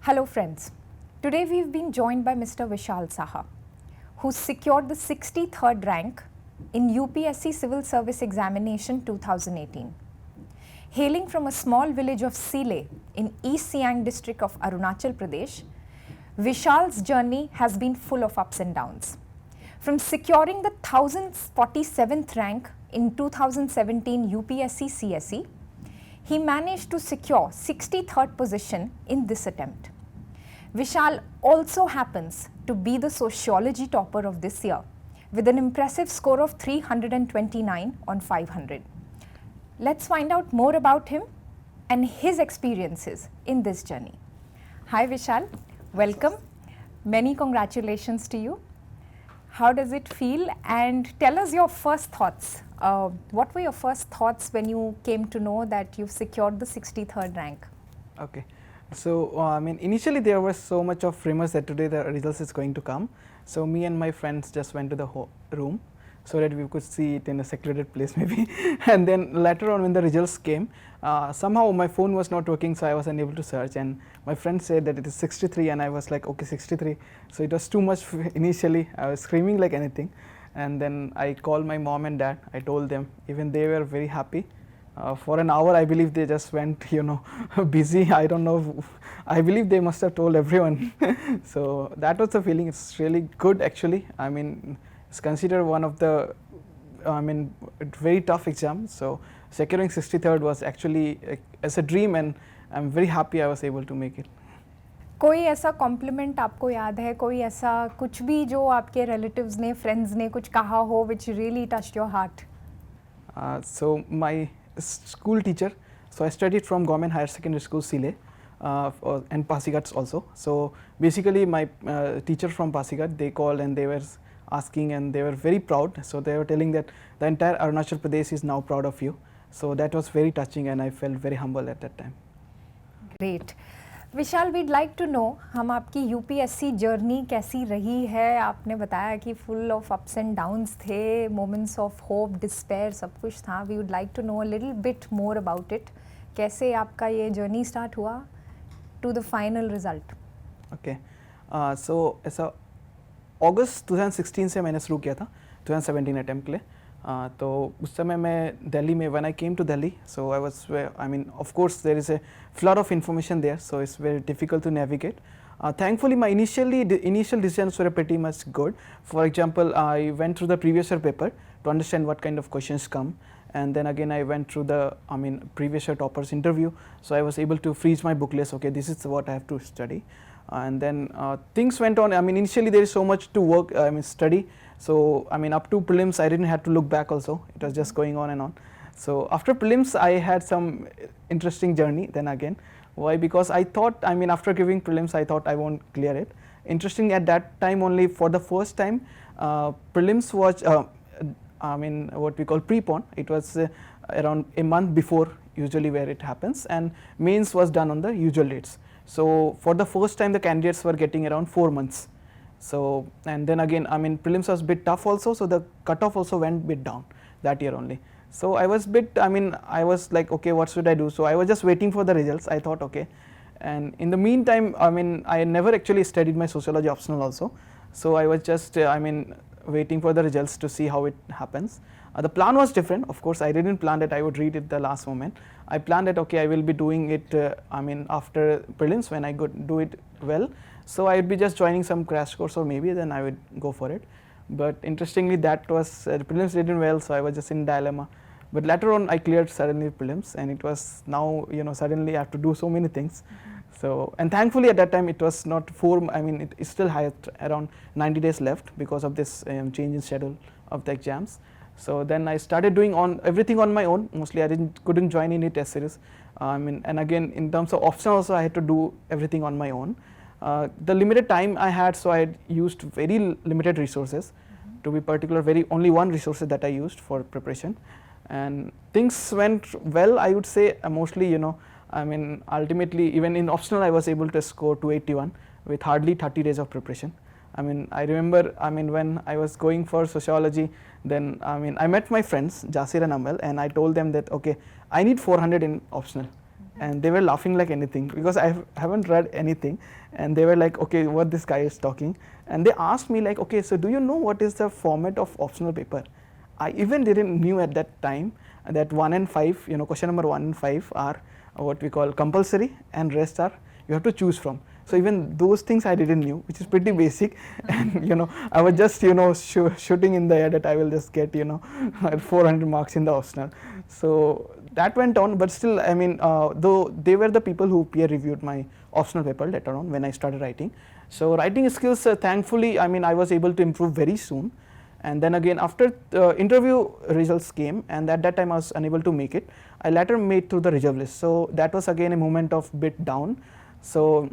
Hello friends, today we've been joined by Mr. Vishal Sah, who secured the 63rd rank in UPSC Civil Service Examination 2018. Hailing from a small village of Sile in East Siang district of Arunachal Pradesh, Vishal's journey has been full of ups and downs. From securing the 1047th rank in 2017 UPSC CSE, he managed to secure 63rd position in this attempt. Vishal also happens to be the Sociology topper of this year with an impressive score of 329 on 500. Let's find out more about him and his experiences in this journey. Hi Vishal, welcome. Many congratulations to you. How does it feel? And tell us your first thoughts. What were your first thoughts when you came to know that you've secured the 63rd rank? Okay. So, initially there was so much of rumors that today the results is going to come. So, me and my friends just went to the room so that we could see it in a secluded place maybe. And then later on when the results came, somehow my phone was not working, so I was unable to search, and my friend said that it is 63, and I was like, okay, 63. So, it was too much initially. I was screaming like anything, and then I called my mom and dad. I told them, even they were very happy. For an hour I believe they just went busy. I don't know, I believe they must have told everyone. So that was the feeling. It's really good actually. I mean, it's considered one of the very tough exam. So securing 63rd was actually as a dream, and I'm very happy I was able to make it. कोई ऐसा complement आपको याद है, कोई ऐसा कुछ भी जो आपके रिलेटिव्स ने, फ्रेंड्स ने कुछ कहा हो which really touched your heart? So my school teacher, so I studied from Government Higher Secondary School Sile and Pasighat also. So basically my teacher from Pasighat, they called and they were asking, and they were very proud. So they were telling that the entire Arunachal Pradesh is now proud of you. So that was very touching, and I felt very humble at that time. Great. Vishal, we'd like to know, हम आपकी UPSC journey कैसी रही है? आपने बताया कि full of ups and downs थे, moments of hope, despair, सब कुछ था. We would like to know a little bit more about it. कैसे आपका ये journey start हुआ to the final result? Okay. So ऐसा August 2016 से मैंने शुरू किया था 2017 अटेम्प्ट के लिए. तो उस समय मैं दिल्ली में, when I came to Delhi, so I was, of course there is a flood of information there, so it's very difficult to navigate. Thankfully my initial decisions were pretty much good. For example, I went through the previous year paper to understand what kind of questions come, and then again I went through the previous year toppers interview, so I was able to freeze my book list. Okay, this is what I have to study. And then things went on. Initially there is so much to work, study. So up to prelims I didn't have to look back also. It was just going on and on. So after prelims I had some interesting journey then again. Why? Because I thought, after giving prelims I thought I won't clear it. Interesting, at that time only for the first time prelims was what we call pre-pon. It was around a month before usually where it happens, and mains was done on the usual dates. So for the first time the candidates were getting around 4 months. So, and then again prelims was a bit tough also, so the cutoff also went bit down that year only. So I was bit, I was like, okay, what should I do? So I was just waiting for the results. I thought, okay, and in the meantime I never actually studied my sociology optional also. So I was just waiting for the results to see how it happens. The plan was different. Of course I didn't plan that I would read it the last moment. I planned that, okay, I will be doing it after prelims when I could do it well. So I would be just joining some crash course, or maybe then I would go for it. But interestingly that was prelims didn't well, so I was just in dilemma. But later on I cleared suddenly prelims, and it was now suddenly I have to do so many things. So, and thankfully at that time it was not it still had around 90 days left because of this change in schedule of the exams. So then I started doing everything on my own. Mostly I couldn't join any test series. And again in terms of optional also I had to do everything on my own. The limited time I had, so I had used very limited resources. To be particular, only one resource that I used for preparation, and things went well, I would say. Mostly ultimately even in optional I was able to score 281, with hardly 30 days of preparation. I mean, I remember, I mean, when I was going for sociology, then I mean, I met my friends Jasir and Amal, and I told them that okay, I need 400 in optional, and they were laughing like anything because I haven't read anything, and they were like, okay, what this guy is talking, and they asked me like, okay, so do you know what is the format of optional paper? I even didn't knew at that time that 1 and 5, you know, question number 1 and 5 are what we call compulsory, and rest are you have to choose from. So even those things I didn't knew, which is pretty basic, and you know, I was just, you know, shooting in the air that I will just get, you know, 400 marks in the optional. So that went on, but still, I mean, though they were the people who peer reviewed my optional paper later on when I started writing. So writing skills, thankfully, I mean, I was able to improve very soon. And then again, after interview results came, and at that time I was unable to make it, I later made through the reserve list. So that was again a moment of bit down. So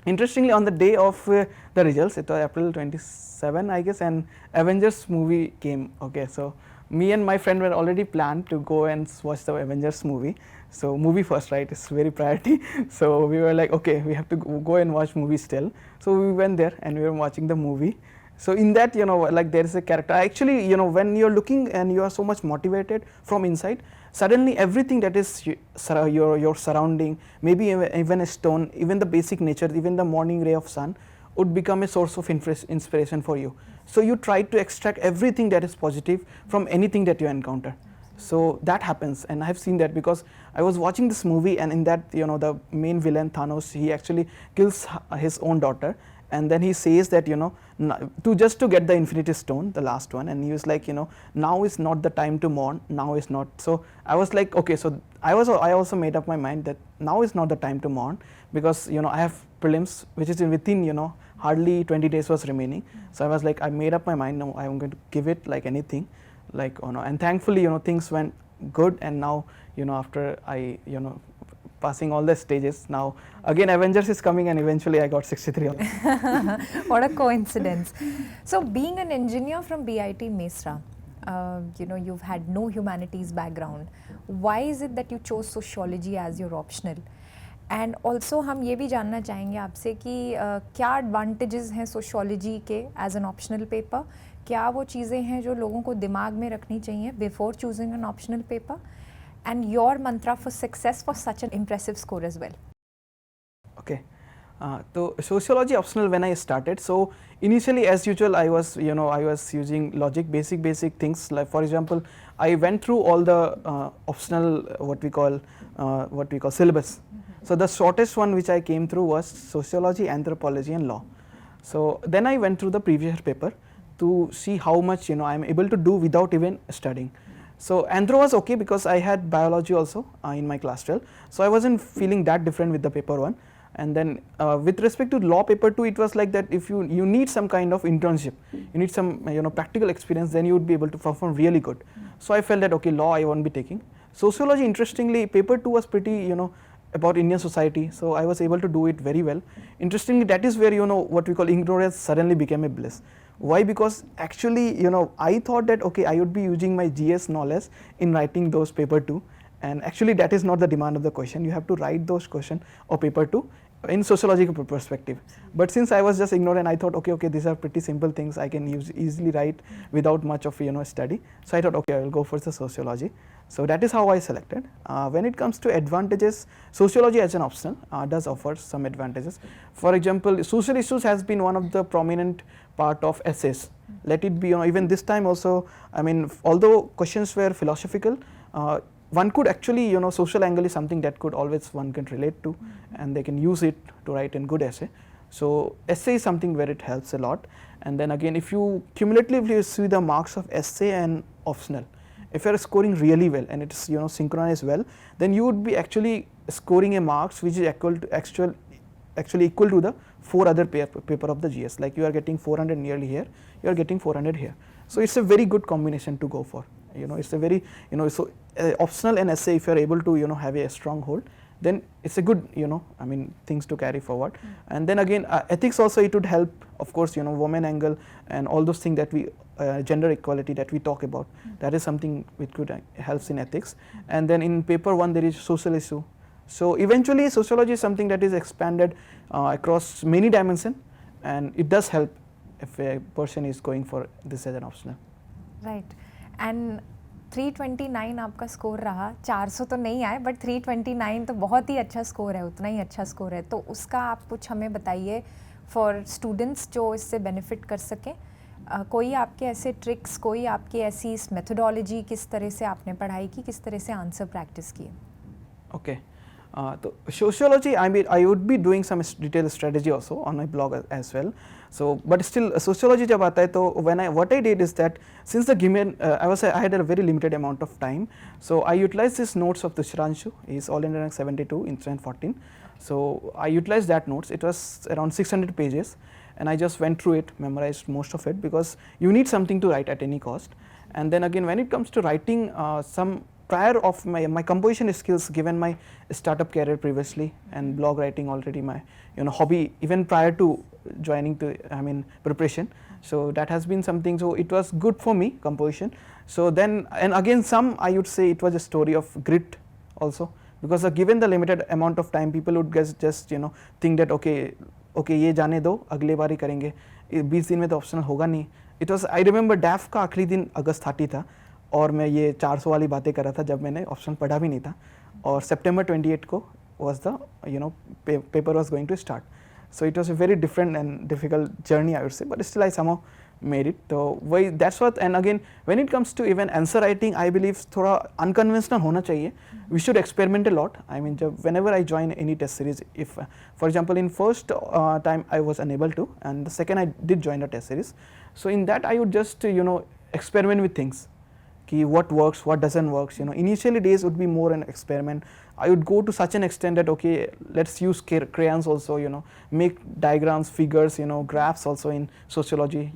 interestingly, on the day of the results, it was April 27, I guess, and Avengers movie came. Okay, so me and my friend were already planned to go and watch the Avengers movie. So movie first, right? It's very priority. So we were like, okay, we have to go and watch movie still. So we went there and we were watching the movie. So in that, you know, like there is a character. Actually, you know, when you're looking and you are so much motivated from inside, suddenly everything that is your surrounding, maybe even a stone, even the basic nature, even the morning ray of sun would become a source of inspiration for you. So you try to extract everything that is positive from anything that you encounter. So that happens, and I have seen that because I was watching this movie, and in that, you know, the main villain Thanos, he actually kills his own daughter, and then he says that, you know, to get the Infinity Stone, the last one, and he was like, you know, now is not the time to mourn, now is not. So I was like, okay, so I also made up my mind that now is not the time to mourn, because, you know, I have prelims which is within, you know, hardly 20 days was remaining. So I was like, I made up my mind, no, I'm going to give it like anything, like, you know, and thankfully, you know, things went good, and now, you know, after I, you know, passing all the stages, now again Avengers is coming, and eventually I got 63. What a coincidence. So being an engineer from BIT Mesra, you know, you've had no humanities background. Why is it that you chose sociology as your optional? And also हम ये भी जानना चाहेंगे आपसे कि क्या advantages हैं sociology के एज एन ऑप्शनल पेपर, क्या वो चीज़ें हैं जो लोगों को दिमाग में रखनी चाहिए before choosing an optional paper, and your mantra for success for such an impressive score as well. Okay. So sociology optional when I started. So initially, as usual, I was using logic, basic things. Like for example, I went through all the optional what we call syllabus. So the shortest one which I came through was sociology, anthropology, and law. So then I went through the previous paper to see how much, you know, I am able to do without even studying. So anthro was okay because I had biology also in my class 12. So I wasn't feeling that different with the paper 1. And then with respect to law paper 2, it was like that if you need some kind of internship, you need some, you know, practical experience, then you would be able to perform really good. So I felt that okay, law I won't be taking. Sociology, interestingly, paper 2 was pretty, you know, about Indian society, so I was able to do it very well. Interestingly, that is where, you know, what we call ignorance suddenly became a bliss. Why? Because actually, you know, I thought that okay, I would be using my GS knowledge in writing those paper 2, and actually that is not the demand of the question. You have to write those questions of paper 2 in sociological perspective. But since I was just ignorant, I thought okay, these are pretty simple things I can easily write without much of, you know, study. So I thought okay, I will go for the sociology. So that is how I selected. When it comes to advantages, sociology as an optional does offer some advantages. For example, social issues has been one of the prominent part of essays. Let it be, you know, even this time also, I mean, although questions were philosophical, one could actually, you know, social angle is something that could always one can relate to, and they can use it to write a good essay. So essay is something where it helps a lot. And then again, if you cumulatively see the marks of essay and optional, if you are scoring really well and it's, you know, synchronized well, then you would be actually scoring a marks which is actually equal to the 4 other paper of the GS. Like you are getting 400 nearly here, you are getting 400 here. So it's a very good combination to go for. You know, it's a very, you know, so optional and essay, if you are able to, you know, have a strong hold, then it's a good, you know, I mean, things to carry forward. And then again, ethics also, it would help, of course, you know, woman angle and all those things that we gender equality that we talk about, that is something which could helps in ethics. And then in paper 1 there is social issue, So eventually sociology is something that is expanded across many dimensions, and it does help if a person is going for this as an optional. Right and 329 आपका score रहा, 400 तो नहीं आए but 329 तो बहुत ही अच्छा score है, उतना ही अच्छा स्कोर है. तो उसका आप कुछ हमें बताइए फॉर स्टूडेंट्स जो इससे बेनिफिट कर सकें. कोई आपके ऐसे ट्रिक्स, कोई आपकी ऐसी मेथोडोलॉजी, किस तरह से आपने पढ़ाई की, किस तरह से आंसर प्रैक्टिस किए? Okay. So sociology, I mean, I would be doing some detailed strategy also on my blog as well. So, but still, sociology जब आता है तो what I did is that since the given I had a very limited amount of time, so I utilized these notes of Tushranshu. He is all India rank 72 in 2014. So I utilized that notes. It was around 600 pages, and I just went through it, memorized most of it, because you need something to write at any cost. And then again, when it comes to writing, some prior of my composition skills, given my startup career previously and blog writing already my hobby even prior to joining to preparation, so that has been something, so it was good for me, composition. So then, and again, some I would say it was a story of grit also, because given the limited amount of time, people would just think that okay ये जाने दो, अगले बार ही करेंगे, 20 दिन में तो optional होगा नहीं. इट वॉज, आई रिमेंबर डैफ का आखिरी दिन अगस्त 30 था, और मैं ये 400 वाली बातें कर रहा था जब मैंने ऑप्शन पढ़ा भी नहीं था, और सितंबर 28 को was the paper was going to start. So it was a very different and difficult journey, I would say, but still I somehow made it. So that's what. And again, when it comes to even answer writing, I believe थोड़ा unconventional होना चाहिए. We should experiment a lot. I mean, whenever I join any test series, if for example in first time I was unable to, and the second I did join the test series, so in that I would just experiment with things. Ki what works, what doesn't work. Initially days would be more an experiment. I would go to such an extent that okay, let's use crayons also. Make diagrams, figures, graphs also in sociology.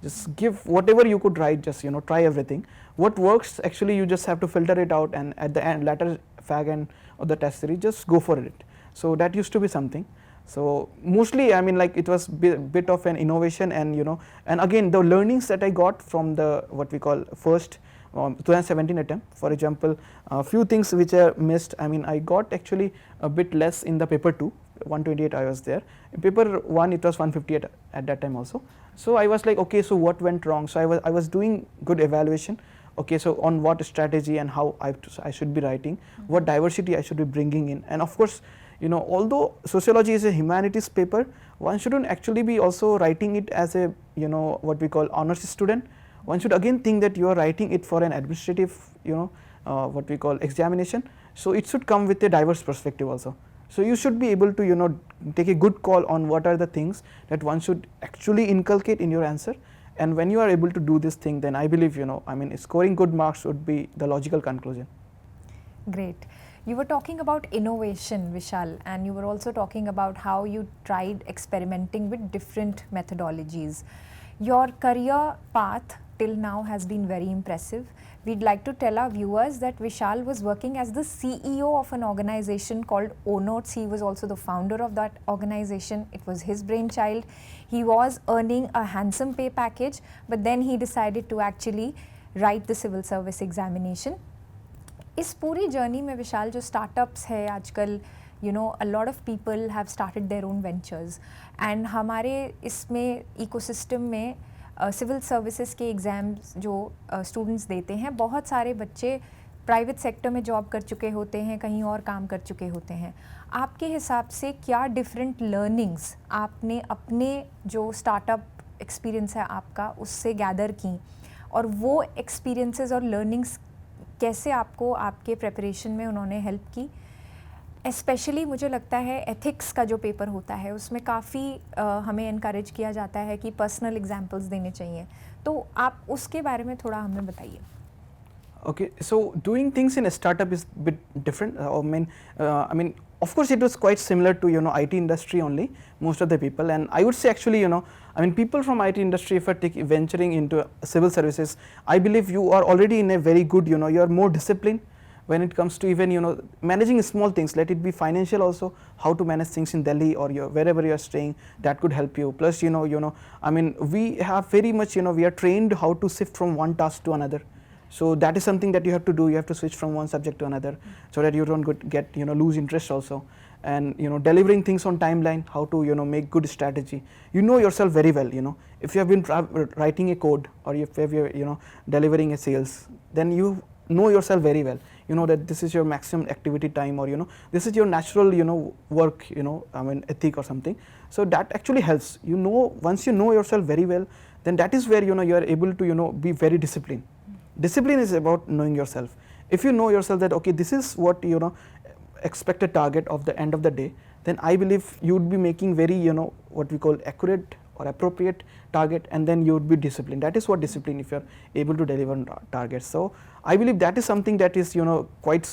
Just give whatever you could write. Just try everything. What works, actually, you just have to filter it out, and at the end, latter fag end of the test series, just go for it. So that used to be something. So mostly, I mean, like it was bit of an innovation, and and again the learnings that I got from the what we call first 2017 attempt. For example, a few things which I missed. I mean, I got actually a bit less in the paper 2, 128 I was there. In paper 1 it was 158 at that time also. So I was like, okay, so what went wrong? So I was doing good evaluation. Okay, so on what strategy and how I should be writing, what diversity I should be bringing in. And of course, although sociology is a humanities paper, one shouldn't actually be also writing it as a what we call honors student. One should again think that you are writing it for an administrative, what we call examination. So it should come with a diverse perspective also. So you should be able to, take a good call on what are the things that one should actually inculcate in your answer. And when you are able to do this thing, then I believe, scoring good marks would be the logical conclusion. Great. You were talking about innovation, Vishal, and you were also talking about how you tried experimenting with different methodologies. Your career path till now has been very impressive. We'd like to tell our viewers that Vishal was working as the CEO of an organization called O-Notes. He was also the founder of that organization. It was his brainchild. He was earning a handsome pay package, but then he decided to actually write the civil service examination. इस पूरी journey में विशाल जो startups है आजकल, a lot of people have started their own ventures, and हमारे इसमें ecosystem में civil services के एग्ज़ाम्स जो स्टूडेंट्स देते हैं, बहुत सारे बच्चे प्राइवेट सेक्टर में जॉब कर चुके होते हैं, कहीं और काम कर चुके होते हैं. आपके हिसाब से क्या डिफरेंट लर्निंग्स आपने अपने जो स्टार्टअप एक्सपीरियंस है आपका उससे गैदर की, और वो एक्सपीरियंसेस और लर्निंग्स कैसे आपको आपके प्रेपरेशन में उन्होंने हेल्प की? स्पेशली मुझे लगता है एथिक्स का जो पेपर होता है उसमें काफ़ी हमें इनकरेज किया जाता है कि पर्सनल एग्जांपल्स देने चाहिए, तो आप उसके बारे में थोड़ा हमें बताइए. Okay, so doing things in a startup is a bit different. I mean, of course, it was quite similar to IT industry only. Most of the people, and I would say actually, people from IT industry, if are venturing into civil services, I believe you are already in a very good, you are more disciplined when it comes to even managing small things. Let it be financial also, how to manage things in Delhi or wherever you are staying, that could help you. Plus, I mean, we have very much we are trained how to shift from one task to another. So that is something that you have to do. You have to switch from one subject to another, so that you don't get lose interest also. And delivering things on timeline, how to make good strategy. You know yourself very well. If you have been writing a code, or if you're delivering a sales, then you know yourself very well. You know that this is your maximum activity time, or this is your natural work, ethic or something. So that actually helps. Once you know yourself very well, then that is where you are able to be very disciplined. Discipline is about knowing yourself. If you know yourself that okay, this is what expected target of the end of the day, then I believe you would be making very what we call accurate or appropriate target, and then you would be disciplined. That is what discipline, if you are able to deliver on targets. So I believe that is something that is quite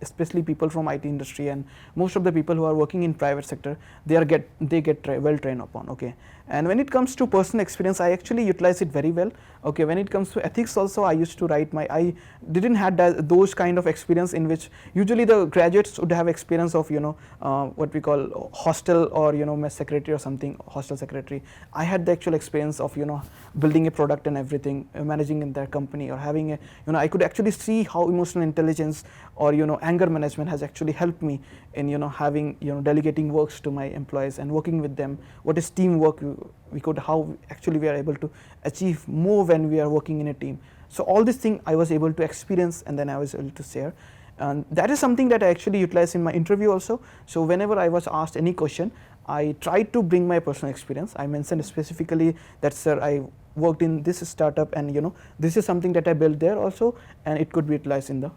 especially people from IT industry and most of the people who are working in private sector, they get well trained upon. Okay. And when it comes to personal experience, I actually utilize it very well. Okay, when it comes to ethics also, I used to write I didn't had those kind of experience in which usually the graduates would have experience of what we call hostel or mess secretary or something, hostel secretary. I had the actual experience of building a product and everything, managing in their company, or having a I could actually see how emotional intelligence or anger management has actually helped me in having delegating works to my employees and working with them. What is teamwork? How actually we are able to achieve more when we are working in a team. So all this thing I was able to experience, and then I was able to share. And that is something that I actually utilize in my interview also. So whenever I was asked any question, I tried to bring my personal experience. I mentioned specifically that, sir, I worked in this startup, and this is something that I built there also, and it could be utilized in the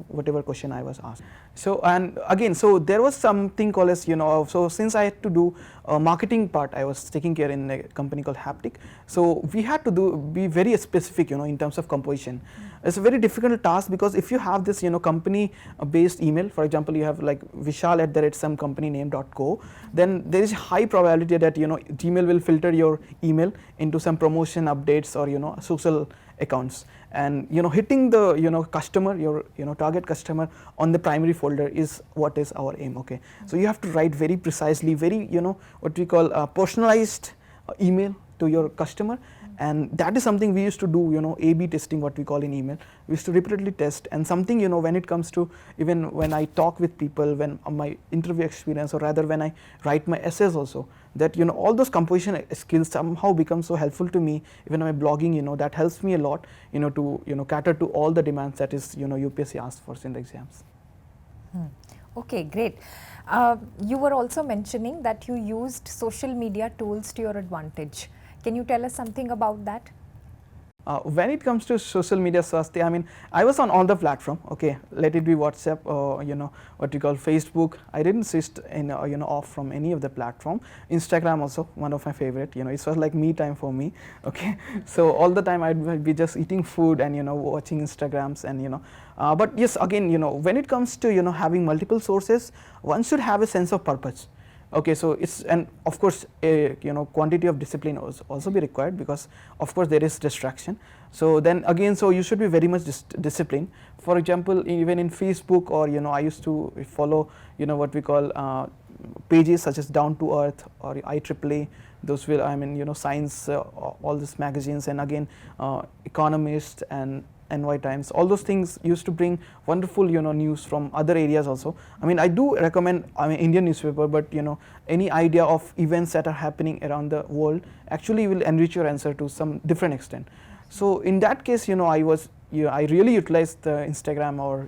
whatever question I was asked. So and again, so there was something called as so since I had to do marketing part, I was taking care in a company called Haptic. So we had to be very specific in terms of composition. It's a very difficult task, because if you have this company based email, for example, you have like vishal@some-company-name.co, then there is high probability that Gmail will filter your email into some promotion updates or social accounts, and hitting the customer, your target customer on the primary folder is what is our aim. Okay, so you have to write very precisely, very what we call personalized email to your customer. And that is something we used to do, A/B testing, what we call in email. We used to repeatedly test, and something when it comes to even when I talk with people, when my interview experience, or rather when I write my essays also, that all those composition skills somehow become so helpful to me. Even my blogging, that helps me a lot, to cater to all the demands that is UPSC asks for in the exams. Okay, great. You were also mentioning that you used social media tools to your advantage. Can you tell us something about that? When it comes to social media, Swasti, I mean, I was on all the platform. Okay, let it be WhatsApp or what you call Facebook. I didn't switch in off from any of the platform. Instagram also one of my favorite. It was like me time for me. Okay, so all the time I'd be just eating food and watching Instagrams and but yes, again when it comes to having multiple sources, one should have a sense of purpose. Okay, so it's, and of course a quantity of discipline also be required, because of course there is distraction. So then again, so you should be very much disciplined. For example, even in Facebook, or I used to follow what we call pages such as Down to Earth or IEEE. Those will, I mean science, all these magazines, and again Economist and NY Times, all those things used to bring wonderful news from other areas also. I mean, I do recommend Indian newspaper, but any idea of events that are happening around the world actually will enrich your answer to some different extent. So in that case, I really utilized the Instagram or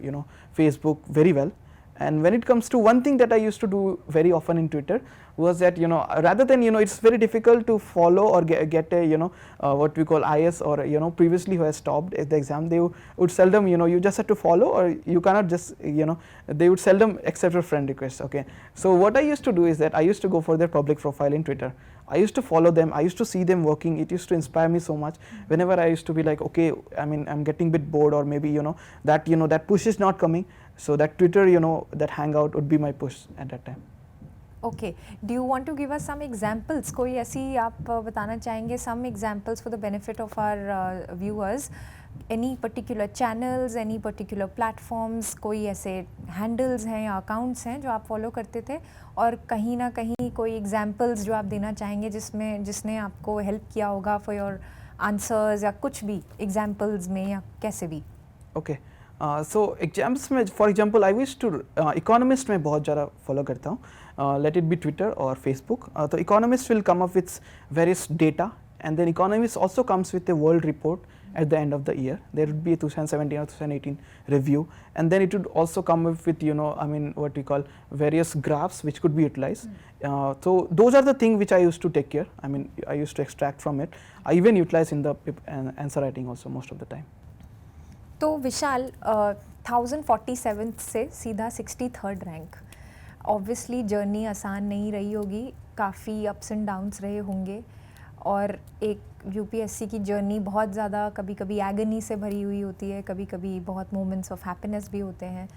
Facebook very well. And when it comes to one thing that I used to do very often in Twitter was that rather than it's very difficult to follow or get a what we call IAS, or previously who has stopped at the exam, they would seldom you just have to follow, or you cannot just they would seldom accept your friend request. Okay, so what I used to do is that I used to go for their public profile in Twitter. I used to follow them, I used to see them working. It used to inspire me so much. Whenever I used to be like, okay, I mean I'm getting a bit bored, or maybe that that push is not coming, so that Twitter that hangout would be my push at that time. Okay, do you want to give us some examples? कोई ऐसी आप बताना चाहेंगे, some examples for the benefit of our viewers? Any particular channels, any particular platforms, कोई ऐसे handles हैं या accounts हैं जो आप follow करते थे, और कहीं ना कहीं कोई examples जो आप देना चाहेंगे जिसने आपको help किया होगा for your आंसर्स या कुछ भी एग्जाम्पल्स में या कैसे भी? ओके, सो एग्जाम्स में for example I wish to economist में बहुत ज़्यादा फॉलो करता हूँ, लेट इट बी ट्विटर और फेसबुक. तो economist will come up with various data and then economist also comes with a world report at the end of the year. There would be a 2017 or 2018 review, and then it would also come up with, you know, I mean, what we call various graphs which could be utilized. So those are the things which I used to take care. I mean, I used to extract from it. I even utilize in the answer writing also most of the time. तो विशाल, 1047 से सीधा 63rd rank, obviously journey आसान नहीं रही होगी, काफ़ी ups and downs रहे होंगे, और एक यूपीएससी की जर्नी बहुत ज़्यादा कभी कभी एगनी से भरी हुई होती है, कभी कभी बहुत मोमेंट्स ऑफ हैप्पीनेस भी होते हैं.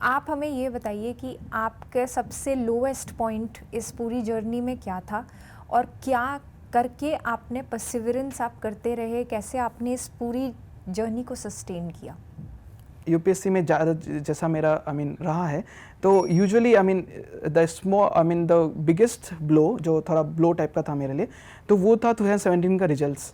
आप हमें ये बताइए कि आपके सबसे लोएस्ट पॉइंट इस पूरी जर्नी में क्या था, और क्या करके आपने परसिवरेंस आप करते रहे, कैसे आपने इस पूरी जर्नी को सस्टेन किया? यूपीएससी में जैसा मेरा रहा है, तो यूजुअली द बिगेस्ट ब्लो जो थोड़ा ब्लो टाइप का था मेरे लिए, तो वो था 2017 का रिजल्ट्स.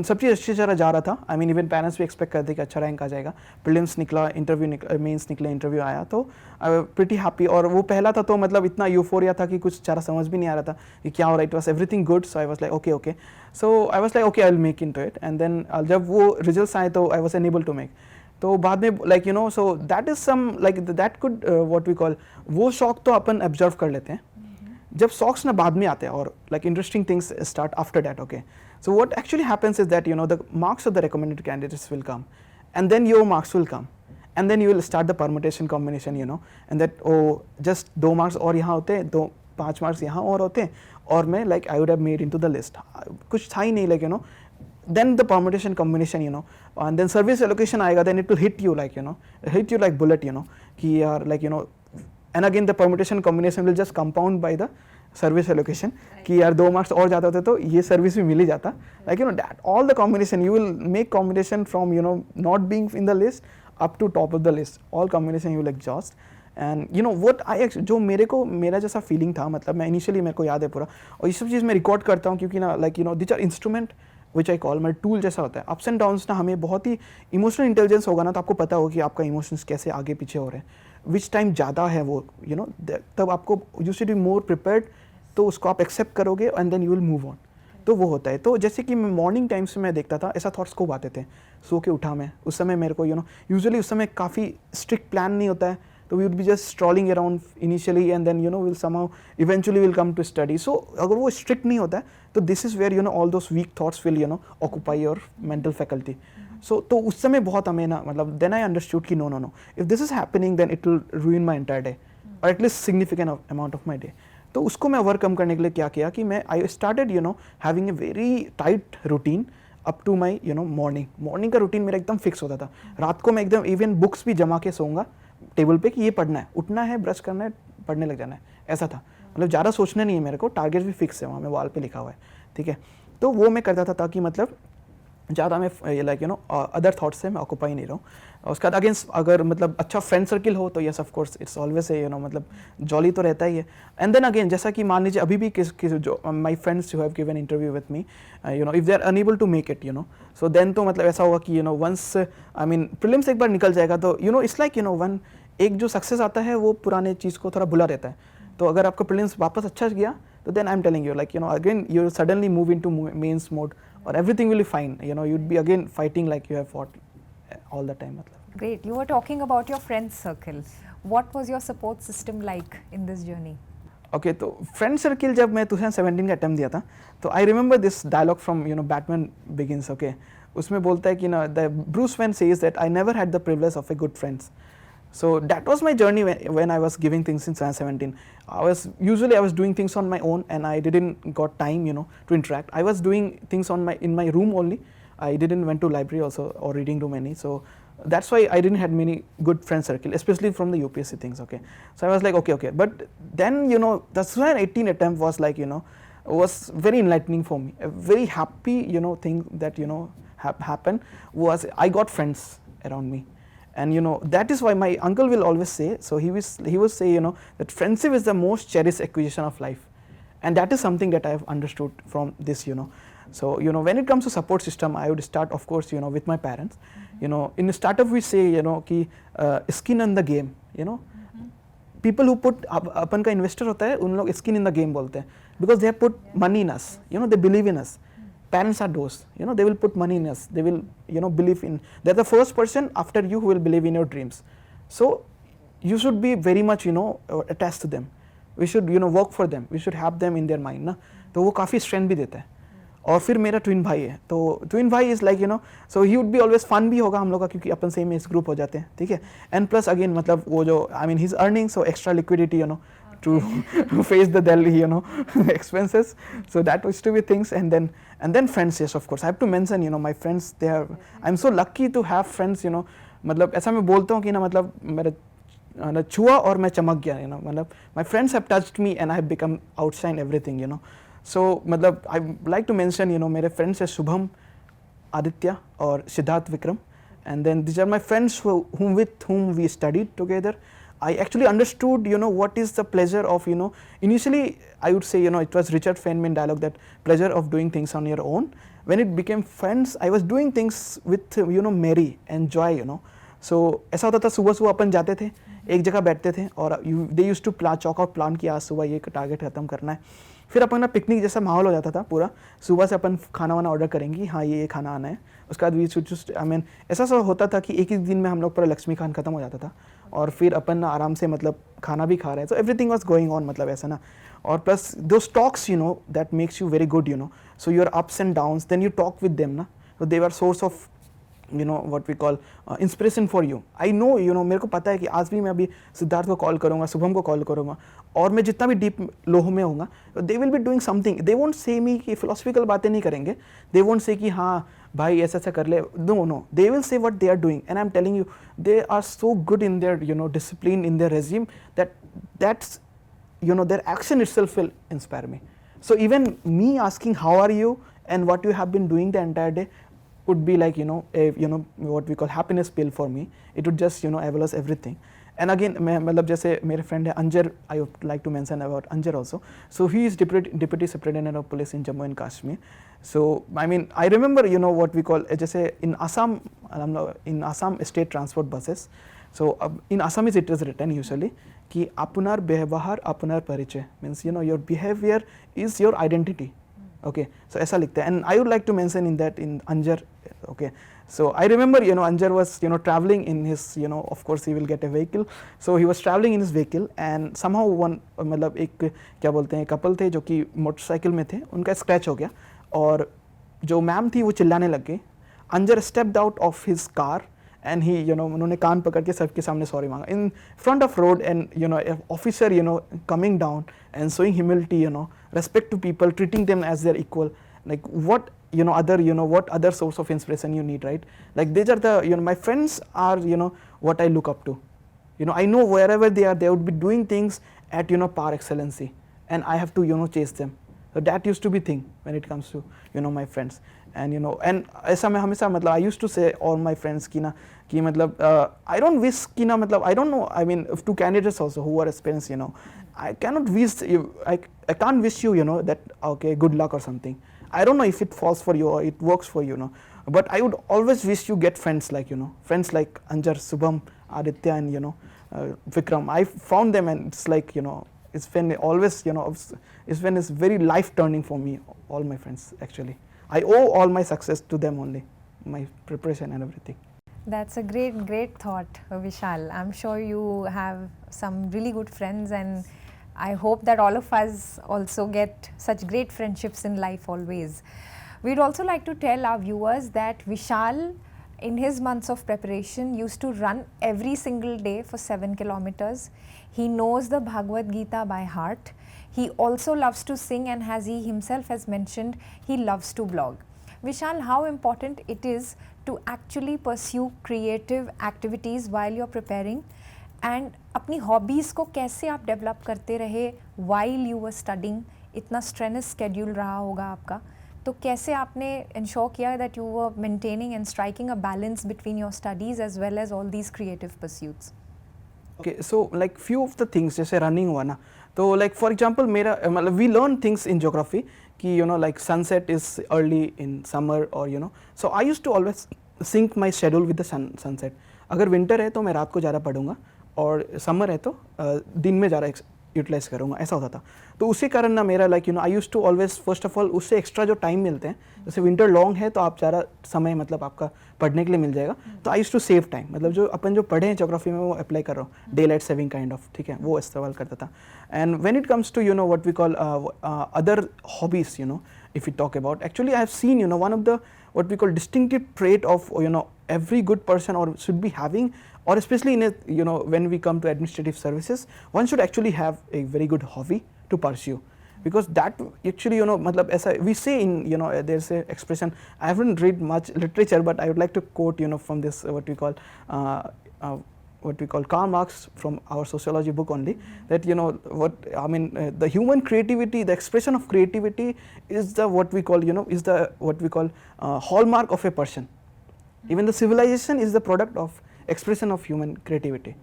सब चीज़ अच्छी तरह जा रहा था. इवन पेरेंट्स भी एक्सपेक्ट करते कि अच्छा रैंक आ जाएगा. प्रीलिम्स निकला, इंटरव्यू मेंस निकले, इंटरव्यू आया, तो आई प्रीटी हैप्पी. और वो पहला था तो इतना यूफोरिया था कि कुछ ज़्यादा समझ भी नहीं आ रहा था कि क्या हो रहा है. It was everything good, so I was like okay. So I was like okay, I will make into it. And then जब वो रिजल्ट्स आए तो I was enable to make. तो बाद में so that is some that could what we call, वो शौक तो अपन ऑब्जर्व कर लेते हैं. जब शौक्स ना बाद में आते हैं और interesting things start after that. Okay, so what actually happens is that the marks of the recommended candidates will come, and then your marks will come, and then you will start the permutation combination, and that just 2 marks और यहाँ होते हैं, 5 marks यहाँ और होते हैं, और मैं I would have made into the list. कुछ था ही नहीं, then the permutation combination, and then service allocation आएगा, then it will hit you hit you like bullet, कि यार and again the permutation combination will just compound by the service allocation, कि यार 2 marks और जाते होते तो ये सर्विस भी मिल ही जाता. That all the combination you will make combination from not being in the list up to top of the list, all combination you will exhaust. And what I जो मेरा जैसा फीलिंग था, मैं इनिशियली मेरे को याद है पूरा, और ये सब चीज़ मैं रिकॉर्ड करता हूँ क्योंकि ना this are instrument which I call, tool जैसा होता है. अप्स एंड डाउन्स ना हमें बहुत ही इमोशनल इंटेलिजेंस होगा ना, तो आपको पता होगा कि आपका इमोशंस कैसे आगे पीछे हो रहे हैं, विच टाइम ज़्यादा है वो, तब आपको you should be more prepared, तो उसको आप एक्सेप्ट करोगे and then you will move on. तो वो होता है. तो जैसे कि मैं मॉर्निंग टाइम्स में देखता था, ऐसा थॉट्स खूब आते थे. सो के उठा मैं उस समय, मेरे को यूजुअली उस समय काफ़ी स्ट्रिक्ट प्लान नहीं होता है, तो we would be just strolling around initially, and then will somehow eventually will come to study. So अगर वो स्ट्रिक्ट नहीं होता है, तो this is where all those weak thoughts will occupy your mental faculty. So तो उस समय बहुत हमें ना देन आई अंडरस्टूड कि no, if this is happening then it will ruin my entire day, और at least significant amount of my day. तो उसको मैं ओवरकम करने के लिए क्या किया कि मैं I started having a very tight routine up to my morning का रूटीन मेरा एकदम फिक्स होता था. रात को मैं एकदम इवन बुक्स भी जमा के सोऊंगा टेबल पे कि ये पढ़ना है, उठना है, ब्रश करना है, पढ़ने लग जाना है, ऐसा था. ज़्यादा सोचना नहीं है मेरे को, टारगेट भी फिक्स है, वहाँ में वॉल पे लिखा हुआ है, ठीक है. तो वो मैं करता था ताकि ज़्यादा मैं अदर थाट्स से मैं ऑक्यूपाई नहीं रहूँ. उसके बाद अगेंस्ट अगर अच्छा फ्रेंड सर्किल हो तो yes of course it's always jolly तो रहता ही है. एंड देन अगेन जैसा कि मान लीजिए अभी भी किस जो my friends who have given interview with me, if they are unable to make it, so then तो ऐसा होगा कि वंस प्रीलिम्स एक बार निकल जाएगा तो इट्स लाइक वन एक जो सक्सेस आता है वो पुराने चीज़ को थोड़ा भुला देता है. तो अगर आपका प्रीलिम्स वापस अच्छा गया तो then I am telling you again you suddenly move into mains mode, or everything will be fine. You'd be again fighting like you have fought all the time. Great. You were talking about your friends circle. What was your support system like in this journey? Okay, तो friend circle जब मैं 2017 का attempt दिया था, तो I remember this dialogue from Batman Begins. Okay, उसमें बोलता है कि the Bruce Wayne says that I never had the privilege of a good friends. So that was my journey when I was giving things in 2017. I was doing things on my own, and I didn't got time, to interact. I was doing things in my room only. I didn't went to library also or reading room any. So that's why I didn't had many good friend circle, especially from the UPSC things. Okay, so I was like okay. But then the 2018 attempt was was very enlightening for me. A very happy thing that happened was I got friends around me. And that is why my uncle will always say, so he will say that friendship is the most cherished acquisition of life, and that is something that I have understood from this. So when it comes to support system, I would start of course with my parents. In the startup we say कि skin in the game. People who put अपन का investor होता है उन लोग skin in the game बोलते हैं, because they have put money in us. They believe in us. Parents are those. They will put money in us. They will believe in. They're the first person after you who will believe in your dreams. So you should be very much attached to them. We should work for them. We should have them in their mind ना. तो वो काफ़ी strength भी देता है. और फिर मेरा ट्विन भाई है, तो ट्विन भाई is like so he would be always fun भी होगा हम लोग का, क्योंकि अपन सेम एज ग्रुप हो जाते हैं, ठीक है. एंड प्लस अगेन मतलब वो जो I mean he is earning so extra liquidity to face the Delhi expenses. So that was to be things. And then friends, yes of course I have to mention my friends, they are, I'm so lucky to have friends. मतलब ऐसा मैं बोलता हूँ कि ना मतलब मेरा छुआ और मैं चमक गया. मतलब my friends have touched me and I have become outshine everything. So मतलब I like to mention मेरे friends है शुभम, आदित्य और Siddharth Vikram. And then these are my friends with whom we studied together. I actually understood what is the pleasure of initially I would say it was Richard Feynman dialogue, that pleasure of doing things on your own. When it became friends, I was doing things with Mary and joy. So ऐसा होता था, सुबह सुबह अपन जाते थे एक जगह बैठते थे और they used to chalk out plan कि आज सुबह ये टारगेट खत्म करना है. फिर अपन ना पिकनिक जैसा माहौल हो जाता था पूरा. सुबह से अपन खाना वाना ऑर्डर करेंगे, हाँ ये खाना आना है. उसके बाद वी आई मीन ऐसा सा होता था कि एक ही दिन में हम लोग पूरा लक्ष्मी खान खत्म हो जाता था और फिर अपन ना आराम से मतलब खाना भी खा रहे हैं. तो एवरीथिंग वाज गोइंग ऑन, मतलब ऐसा ना. और प्लस दो talks that makes you very good. So your ups and downs, then you talk with them ना. So they were source of what we call inspiration for you. I know मेरे को पता है कि आज भी मैं अभी सिद्धार्थ को कॉल करूँगा, शुभम को कॉल करूँगा और मैं जितना भी डीप लोह में होऊंगा, they will be doing something. They won't say me कि philosophical बातें नहीं करेंगे. They won't say कि हाँ भाई ऐसा ऐसा कर ले. No. They will say what they are doing, and I'm telling you, they are so good in their discipline, in their regime, that's their action itself will inspire me. So even me asking how are you and what you have been doing the entire day would be like a what we call happiness pill for me. It would just avail everything. And again मतलब जैसे मेरे friend है Anjar, I would like to mention about Anjar also. So he is deputy superintendent of police in Jammu and Kashmir. So I mean I remember what we call जैसे in Assam state transport buses. So in Assamese it is written usually कि अपनार व्यवहार अपनार परिचय, means your behavior is your identity. Okay, so ऐसा लिखता है. And I would like to mention in that in Anjar. Okay, so I remember Anjar was traveling in his of course he will get a vehicle. So he was traveling in his vehicle and somehow one मतलब एक क्या बोलते हैं couple थे जो कि motorcycle में थे, उनका स्क्रैच हो गया और जो मैम थी वो चिल्लाने लग गई. Anjar stepped out of his car and he उन्होंने कान पकड़ के सबके सामने सॉरी मांगा in front of road. And an officer coming down and showing humility, respect to people, treating them as their equal. Like what what other source of inspiration you need, right? Like these are the my friends are what I look up to. I know wherever they are, they would be doing things at par excellency, and I have to chase them. So that used to be thing when it comes to my friends. And and ऐसा मैं हमेशा मतलब I used to say all my friends कि मतलब I don't wish कि मतलब I don't know, I mean to candidates also who are aspirants, I cannot wish you, I can't wish you that okay good luck or something. I don't know if it falls for you or it works for you, but I would always wish you get friends like friends like Anjar, Subham, Aditya and Vikram. I found them and it's like it's been always it's been it's very life turning for me, all my friends actually. I owe all my success to them only, my preparation and everything. That's a great thought, Vishal. I'm sure you have some really good friends, and I hope that all of us also get such great friendships in life always. We'd also like to tell our viewers that Vishal, in his months of preparation, used to run every single day for 7 kilometers. He knows the Bhagavad Gita by heart. He also loves to sing, and as he himself has mentioned, he loves to blog. Vishal, how important it is to actually pursue creative activities while you're preparing, and अपनी hobbies को कैसे आप develop करते रहे while you were studying? इतना strenuous schedule रहा होगा आपका, तो कैसे आपने ensure किया that you were maintaining and striking a balance between your studies as well as all these creative pursuits? Okay, so like few of the things जैसे running हुआ ना, तो like for example मेरा मतलब we learn things in geography कि you know like sunset is early in summer or you know, so I used to always sync my schedule with the sunset. अगर winter है तो मैं रात को ज़्यादा पढ़ूंगा और summer है तो दिन में ज़्यादा यूटिलाइज करूँगा, ऐसा होता था. तो उसी कारण ना मेरा like you know I use to always first of all उससे एक्स्ट्रा जो टाइम मिलते हैं, जैसे विंटर लॉन्ग है तो आप ज़्यादा समय मतलब आपका पढ़ने के लिए मिल जाएगा, तो आई यूज टू सेव टाइम, मतलब जो अपन जो पढ़े हैं ज्योग्राफी में वो अप्लाई कर रहा हूँ, daylight saving kind of, ठीक है, वो इस्तेमाल करता था. And when it comes to you know what we call other hobbies, you know if we talk about, actually I have seen you know one of the what we call distinctive trait of you know every good person or should be having, or especially in a you know when we come to administrative services, one should actually have a very good hobby to pursue, because that actually you know matlab aisa we say in you know there's a expression, I haven't read much literature but I would like to quote you know from this what we call Karl Marx from our sociology book only, that you know what I mean the human creativity, the expression of creativity is the what we call you know is the what we call hallmark of a person. Even the civilization is the product of expression of human creativity.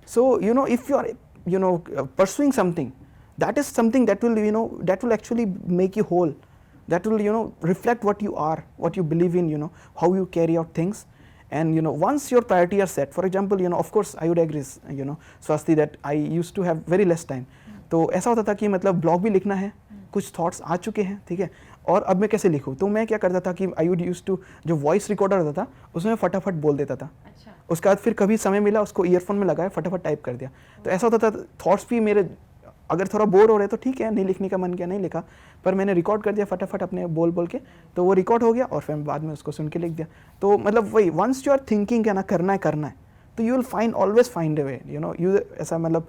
So you know if you are you know pursuing something, that is something that will you know that will actually make you whole, that will you know reflect what you are, what you believe in, you know how you carry out things. And you know once your priority are set, for example you know of course I would agree you know Swasti that I used to have very less time, तो ऐसा होता था कि मतलब blog भी लिखना है, कुछ थॉट्स आ चुके हैं, ठीक है, और अब मैं कैसे लिखूँ, तो मैं क्या करता था कि आई वुड यूज टू जो वॉइस रिकॉर्डर होता था उसमें फटाफट बोल देता था. अच्छा. उसके बाद फिर कभी समय मिला उसको ईयरफोन में लगाया फटाफट टाइप कर दिया. तो ऐसा होता था थॉट्स भी मेरे अगर थोड़ा बोर हो रहे तो ठीक है नहीं लिखने का मन किया नहीं लिखा, पर मैंने रिकॉर्ड कर दिया फटाफट अपने बोल बोल के, तो वो रिकॉर्ड हो गया और फिर बाद में उसको सुन के लिख दिया. तो मतलब वही वंस यू आर थिंकिंग क्या ना करना है तो you will find always find a way, you know you ऐसा मतलब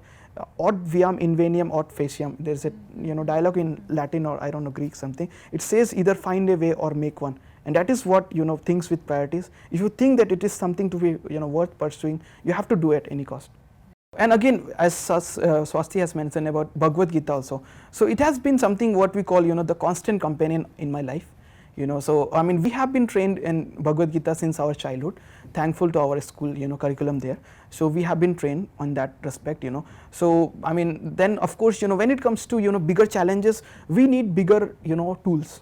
odd viam inveniam aut faciam, there is a you know dialogue in Latin or I don't know Greek something, it says either find a way or make one, and that is what you know things with priorities, if you think that it is something to be you know worth pursuing, you have to do it at any cost. And again as Swasti has mentioned about Bhagavad Gita also, so it has been something what we call you know the constant companion in my life, you know. So I mean we have been trained in Bhagavad Gita since our childhood, thankful to our school you know curriculum there, so we have been trained on that respect, you know. So I mean then of course you know when it comes to you know bigger challenges we need bigger you know tools.